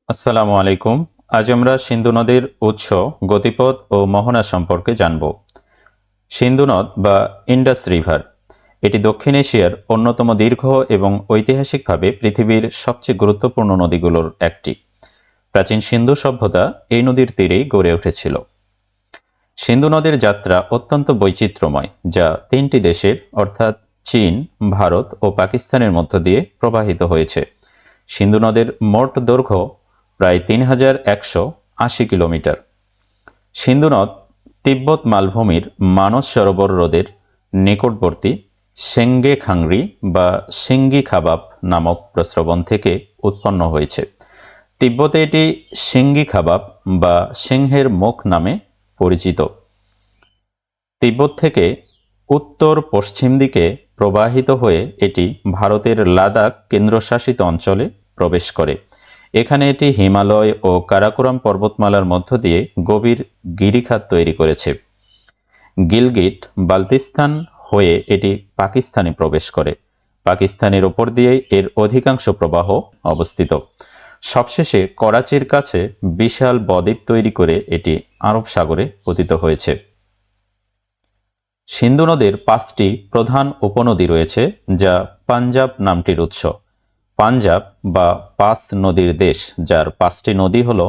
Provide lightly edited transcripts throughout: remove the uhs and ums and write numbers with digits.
আসসালামু আলাইকুম। আজ আমরা সিন্ধু নদীর উৎস, গতিপথ ও মোহনা সম্পর্কে জানব। সিন্ধু নদ বা ইন্ডাস রিভার এটি দক্ষিণ এশিয়ার অন্যতম দীর্ঘ এবং ঐতিহাসিকভাবে পৃথিবীর সবচেয়ে গুরুত্বপূর্ণ নদীগুলোর একটি। প্রাচীন সিন্ধু সভ্যতা এই নদীর তীরেই গড়ে উঠেছিল। সিন্ধু নদীর যাত্রা অত্যন্ত বৈচিত্র্যময়, যা তিনটি দেশের অর্থাৎ চীন, ভারত ও পাকিস্তানের মধ্য দিয়ে প্রবাহিত হয়েছে। সিন্ধু নদের মোট দৈর্ঘ্য প্রায় ৩,১৮০ কিলোমিটার। সিন্ধু নদ তিব্বত মালভূমির মানস সরোবর হ্রদের নিকটবর্তী সেঙ্গে খাংরি বা সিঙ্গি খাবাব নামক প্রস্রবণ থেকে উৎপন্ন হয়েছে। তিব্বতে এটি সিঙ্গি খাবাব বা সিংহের মুখ নামে পরিচিত। তিব্বত থেকে উত্তর পশ্চিম দিকে প্রবাহিত হয়ে এটি ভারতের লাদাখ কেন্দ্রশাসিত অঞ্চলে প্রবেশ করে। এখানে এটি হিমালয় ও কারাকোরাম পর্বতমালার মধ্য দিয়ে গভীর গিরিখাত তৈরি করেছে। গিলগিট বালতিস্তান হয়ে এটি পাকিস্তানে প্রবেশ করে। পাকিস্তানের ওপর দিয়ে এর অধিকাংশ প্রবাহ অবস্থিত। সবশেষে করাচির কাছে বিশাল বদ্বীপ তৈরি করে এটি আরব সাগরে পতিত হয়েছে। সিন্ধু নদের 5টি প্রধান উপনদী রয়েছে, যা পাঞ্জাব নামটির উৎস। পাঞ্জাব বা পাঁচ নদীর দেশ, যার 5টি নদী হল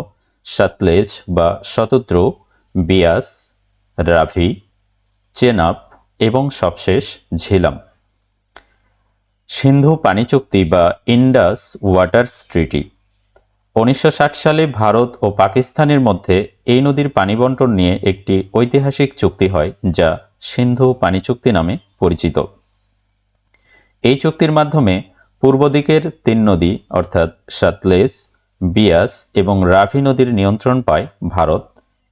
সতলেজ বা শতদ্রু, বিয়াস, রাভি, চেনাব এবং সবশেষ ঝিলাম। সিন্ধু পানি চুক্তি বা ইন্ডাস ওয়াটার্স ট্রিটি 1960 সালে ভারত ও পাকিস্তানের মধ্যে এই নদীর পানি বণ্টন নিয়ে একটি ঐতিহাসিক চুক্তি হয়, যা সিন্ধু পানি চুক্তি নামে পরিচিত। এই চুক্তির মাধ্যমে পূর্ব দিকের 3 নদী অর্থাৎ সতলেজ, বিয়াস এবং রাভি নদীর নিয়ন্ত্রণ পায় ভারত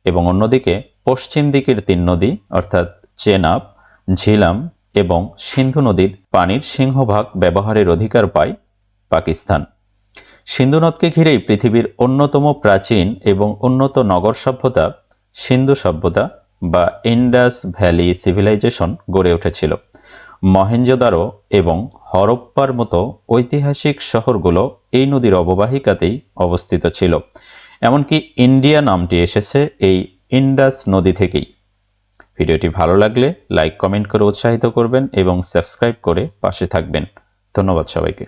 এবং অন্যদিকে পশ্চিম দিকের 3 নদী অর্থাৎ চেনাব, ঝিলাম এবং সিন্ধু নদীর পানির সিংহভাগ ব্যবহারের অধিকার পায় পাকিস্তান। সিন্ধু নদকে ঘিরেই পৃথিবীর অন্যতম প্রাচীন এবং উন্নত নগর সভ্যতা সিন্ধু সভ্যতা বা ইন্ডাস ভ্যালি সিভিলাইজেশন গড়ে উঠেছিল। মহেঞ্জোদারো এবং হরপ্পার মতো ঐতিহাসিক শহরগুলো এই নদীর অববাহিকাতেই অবস্থিত ছিল। এমনকি ইন্ডিয়া নামটি এসেছে এই ইন্ডাস নদী থেকেই। ভিডিওটি ভালো লাগলে লাইক, কমেন্ট করে উৎসাহিত করবেন এবং সাবস্ক্রাইব করে পাশে থাকবেন। ধন্যবাদ সবাইকে।